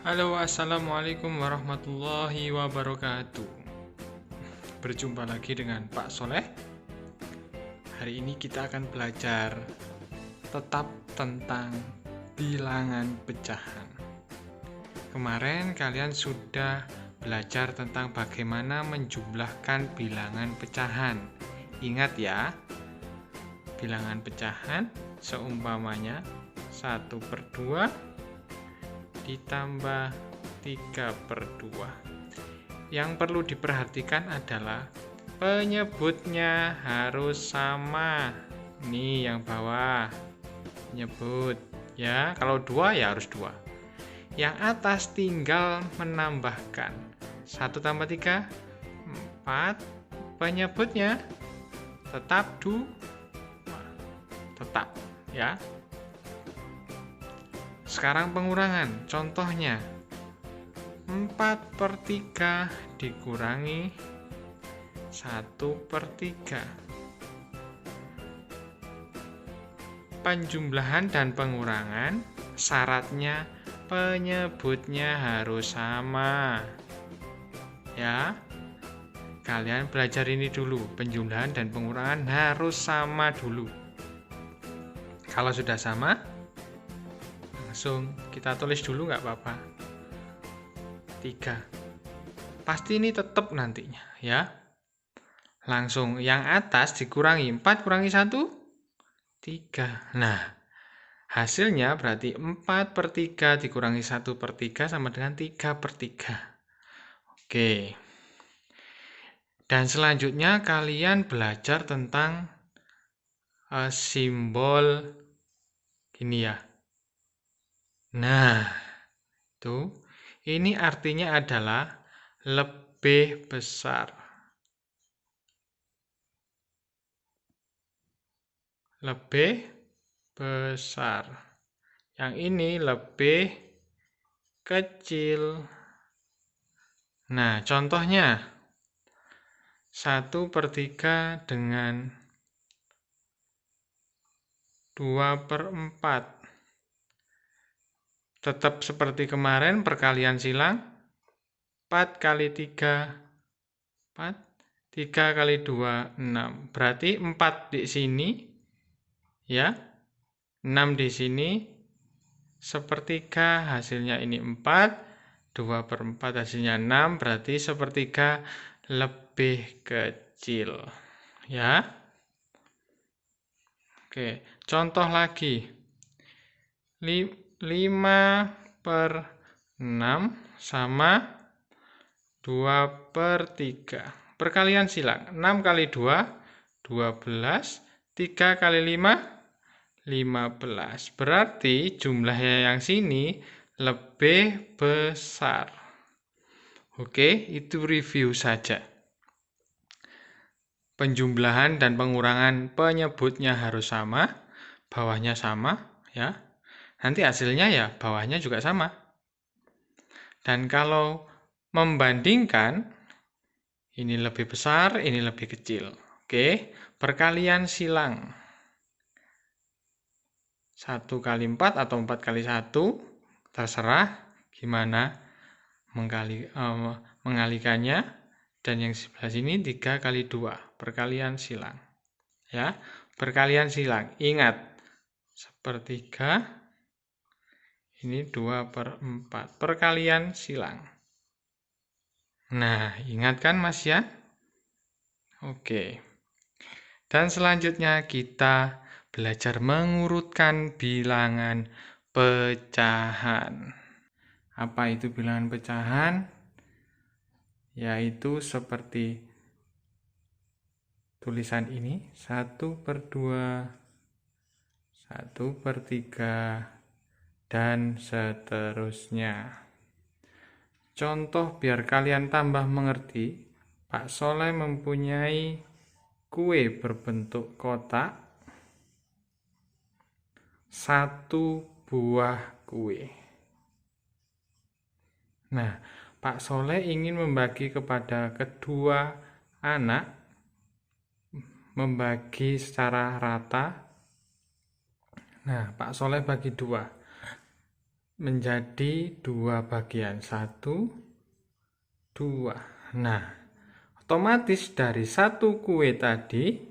Halo, assalamualaikum warahmatullahi wabarakatuh. Berjumpa lagi dengan Pak Soleh. Hari ini kita akan belajar tetap tentang bilangan pecahan. Kemarin kalian sudah belajar tentang bagaimana menjumlahkan bilangan pecahan. Ingat ya, bilangan pecahan seumpamanya 1/2 ditambah 3/2. Yang perlu diperhatikan adalah penyebutnya harus sama. Nih yang bawah nyebut ya, kalau 2 ya harus 2. Yang atas tinggal menambahkan 1 tambah 3 4. Penyebutnya tetap tetap ya. Sekarang pengurangan, contohnya 4/3 dikurangi 1/3. Penjumlahan dan pengurangan syaratnya penyebutnya harus sama. Ya, kalian belajar ini dulu, penjumlahan dan pengurangan harus sama dulu. Kalau sudah sama, langsung kita tulis dulu nggak apa-apa. 3. Pasti ini tetap nantinya ya. Langsung yang atas dikurangi 4 kurangi 1 3. Nah, hasilnya berarti 4/3 dikurangi 1/3 sama dengan 3/3. Oke. Dan selanjutnya kalian belajar tentang simbol gini ya. Nah, itu ini artinya adalah lebih besar. Lebih besar. Yang ini lebih kecil. Nah, contohnya 1/3 dengan 2/4. Tetap seperti kemarin, perkalian silang. 4 kali 3, 4. 3 kali 2, 6. Berarti 4 di sini, ya. 6 di sini, 1/3, hasilnya ini 4. 2/4 hasilnya 6, berarti 1/3 lebih kecil. Ya. Oke, contoh lagi. 5/6 sama 2/3. Perkalian silang. 6 kali 2, 12. 3 kali 5, 15. Berarti jumlahnya yang sini lebih besar. Oke, itu review saja. Penjumlahan dan pengurangan penyebutnya harus sama, bawahnya sama, ya. Nanti hasilnya ya bawahnya juga sama. Dan kalau membandingkan, ini lebih besar, ini lebih kecil. Oke, perkalian silang. 1 kali 4 atau 4 kali 1, terserah gimana mengalikannya. Dan yang sebelah sini 3 kali 2, perkalian silang. Ya, perkalian silang. Ingat, 1/3, ini 2/4. Perkalian silang. Nah, ingat kan Mas ya? Oke. Dan selanjutnya kita belajar mengurutkan bilangan pecahan. Apa itu bilangan pecahan? Yaitu seperti tulisan ini, 1/2, 1/3, dan seterusnya. Contoh biar kalian tambah mengerti, Pak Soleh mempunyai kue berbentuk kotak, 1 buah kue. Nah, Pak Soleh ingin membagi kepada kedua anak, membagi secara rata. Nah, Pak Soleh bagi 2. menjadi 2 bagian. 1, 2. Nah, otomatis dari 1 kue tadi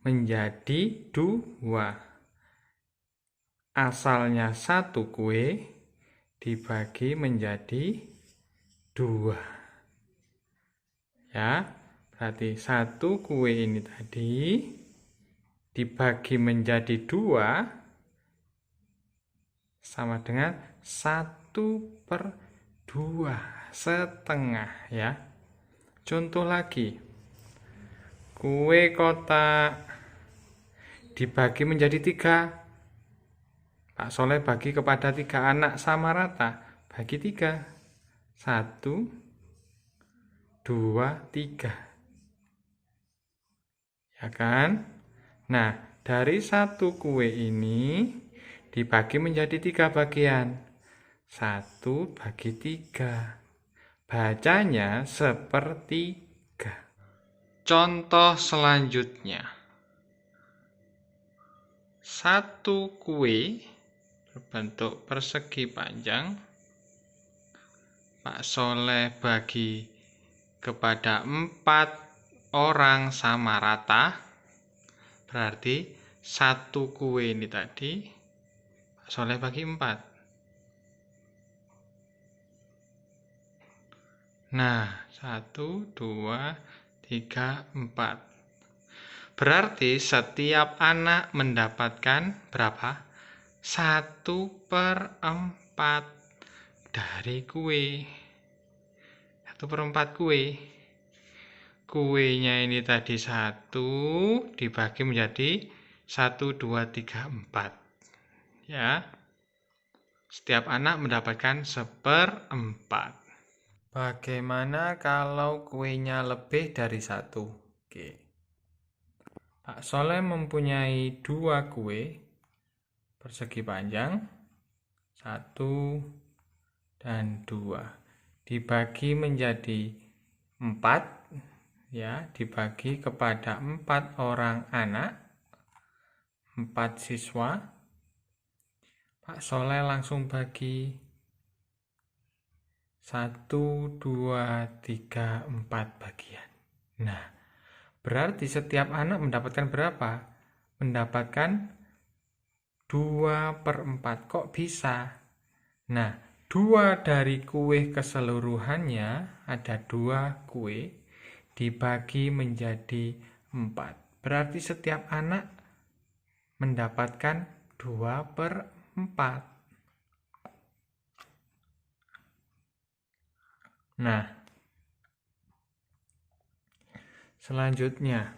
menjadi 2. Asalnya 1 kue dibagi menjadi 2. Ya, berarti 1 kue ini tadi dibagi menjadi 2 sama dengan 1/2, setengah ya. Contoh lagi, kue kotak dibagi menjadi 3. Pak Soleh bagi kepada 3 anak sama rata, bagi 3. 1, 2, 3. Ya kan? Nah, dari 1 kue ini dibagi menjadi 3 bagian. 1 bagi 3. Bacanya sepertiga. Contoh selanjutnya. 1 kue berbentuk persegi panjang. Pak Soleh bagi kepada 4 orang sama rata. Berarti 1 kue ini tadi Pak Soleh bagi 4. Nah, 1, 2, 3, 4. Berarti setiap anak mendapatkan berapa? 1/4 dari kue. 1/4 kue. Kuenya ini tadi 1 dibagi menjadi 1, 2, 3, 4. Ya. Setiap anak mendapatkan 1/4. Bagaimana kalau kuenya lebih dari 1? Oke. Pak Soleh mempunyai 2 kue persegi panjang, 1 dan 2. Dibagi menjadi 4, ya, dibagi kepada 4 orang anak, 4 siswa. Pak Soleh langsung bagi 1, 2, 3, 4 bagian. Nah, berarti setiap anak mendapatkan berapa? Mendapatkan 2/4. Kok bisa? Nah, 2 dari kue keseluruhannya, ada 2 kue, dibagi menjadi 4. Berarti setiap anak mendapatkan 2/4. Nah, selanjutnya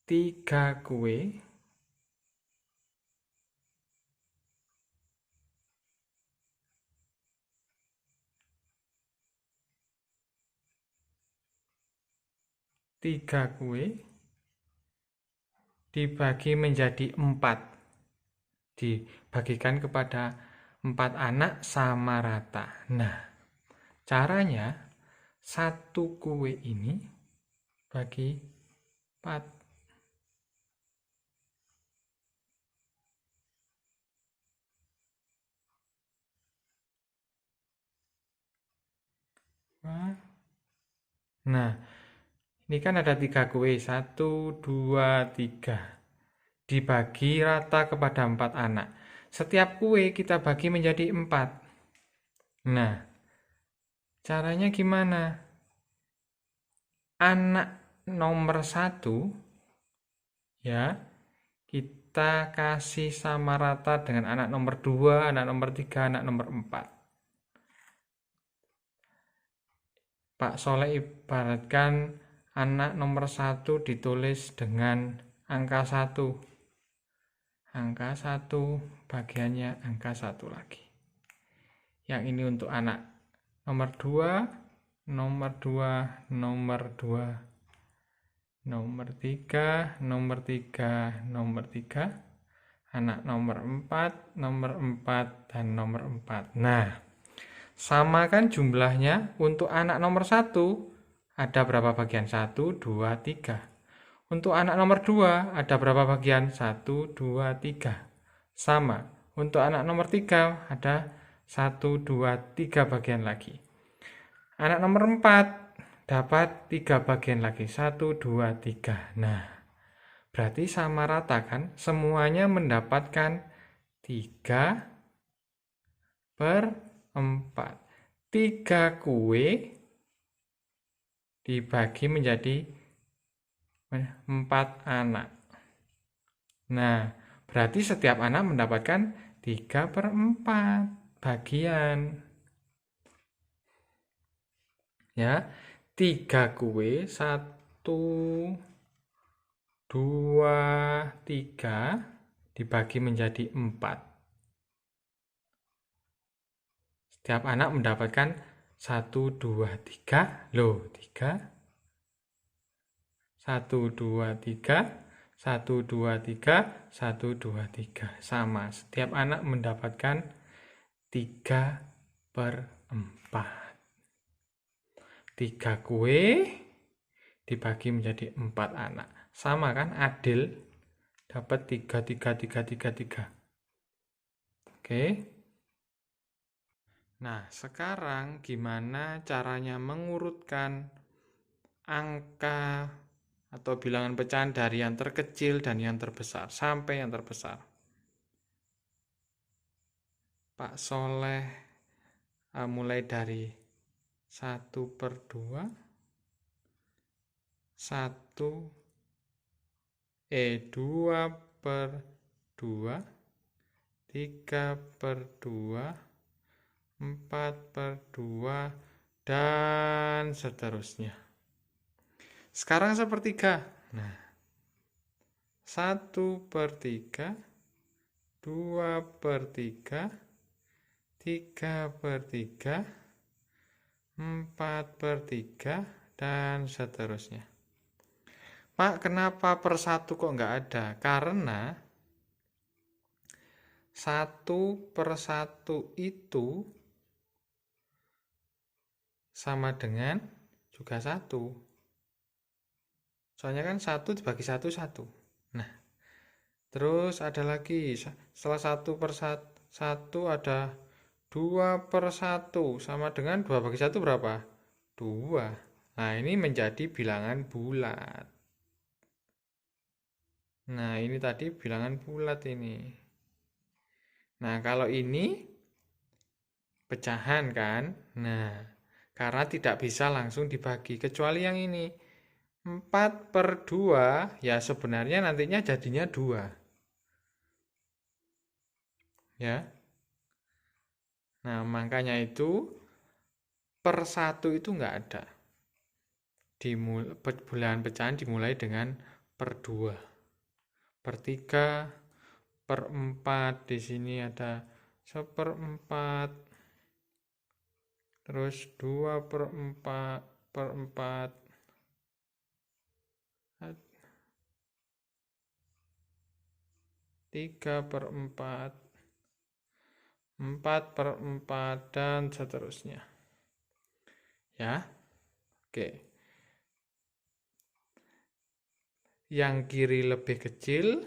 3 kue dibagi menjadi 4. Dibagikan kepada 4 anak sama rata. Nah, caranya 1 kue ini bagi 4. Nah, ini kan ada 3 kue. 1, 2, 3. Dibagi rata kepada 4 anak. Setiap kue kita bagi menjadi 4. Nah, caranya gimana? Anak nomor 1, ya, kita kasih sama rata dengan anak nomor 2, anak nomor 3, anak nomor 4. Pak Soleh ibaratkan anak nomor 1 ditulis dengan angka 1. Angka 1 bagiannya angka 1 lagi. Yang ini untuk anak nomor 2, nomor 2, nomor 2, nomor 3, nomor 3, nomor 3, anak nomor 4, nomor 4, dan nomor 4. Nah, samakan jumlahnya. Untuk anak nomor 1 ada berapa bagian? 1, 2, 3. Untuk anak nomor 2 ada berapa bagian? 1, 2, 3. Sama. Untuk anak nomor 3 ada 1, 2, 3 bagian lagi. Anak nomor 4 dapat 3 bagian lagi. 1, 2, 3. Nah, berarti sama rata kan? Semuanya mendapatkan 3/4. 3 kue dibagi menjadi 4 anak. Nah, berarti setiap anak mendapatkan 3/4 bagian. Ya, 3 kue, 1, 2, 3 dibagi menjadi 4. Setiap anak mendapatkan 1, 2, 3. Loh, 3. 1, 2, 3. 1, 2, 3. 1, 2, 3. Sama. Setiap anak mendapatkan 3/4. 3 kue dibagi menjadi 4 anak. Sama kan? Adil. Dapat 3, 3, 3, 3, 3. Oke. Nah, sekarang gimana caranya mengurutkan angka atau bilangan pecahan dari yang terkecil dan yang terbesar sampai yang terbesar? Pak Soleh mulai dari 1/2, 2/2, 3/2, 4/2, dan seterusnya. Sekarang sepertiga. Nah, 1/3, 2/3, 3/3, 4/3, dan seterusnya. Pak, kenapa per 1 kok nggak ada? Karena 1/1 itu sama dengan juga 1. Soalnya kan 1 dibagi 1, 1. Nah, terus ada lagi. Setelah 1/1 ada 2/1. Sama dengan 2 bagi 1 berapa? 2. Nah, ini menjadi bilangan bulat. Nah, ini tadi bilangan bulat ini. Nah, kalau ini pecahan kan? Nah, karena tidak bisa langsung dibagi. Kecuali yang ini. 4/2, ya sebenarnya nantinya jadinya 2. Ya. Nah, makanya itu per 1 itu nggak ada. Bilangan pecahan dimulai dengan per 2. Per 3, per 4, di sini ada 1/4, terus 2/4, per 4, 3/4, 4/4, dan seterusnya. Ya, oke. Yang kiri lebih kecil,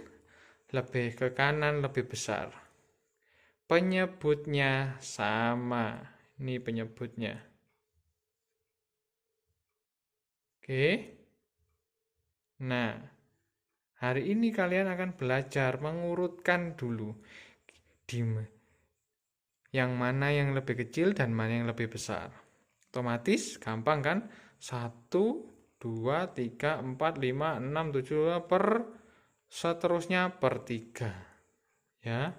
lebih ke kanan lebih besar. Penyebutnya sama. Ini penyebutnya. Oke. Nah, hari ini kalian akan belajar mengurutkan dulu. Yang mana yang lebih kecil dan mana yang lebih besar. Otomatis gampang kan? 1, 2, 3, 4, 5, 6, 7, per seterusnya per 3. Ya.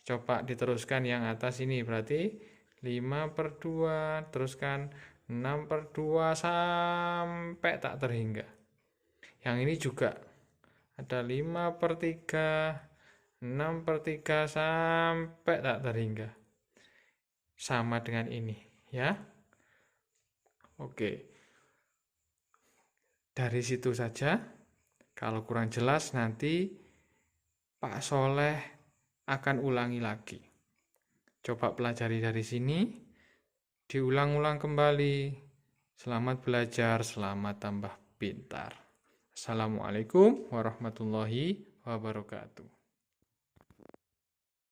Coba diteruskan yang atas ini. Berarti 5/2. Teruskan 6/2 sampai tak terhingga. Yang ini juga. Ada 5/3. 6/3 sampai tak terhingga. Sama dengan ini. Ya. Oke. Dari situ saja. Kalau kurang jelas nanti Pak Soleh akan ulangi lagi. Coba pelajari dari sini. Diulang-ulang kembali. Selamat belajar, selamat tambah pintar. Assalamualaikum warahmatullahi wabarakatuh.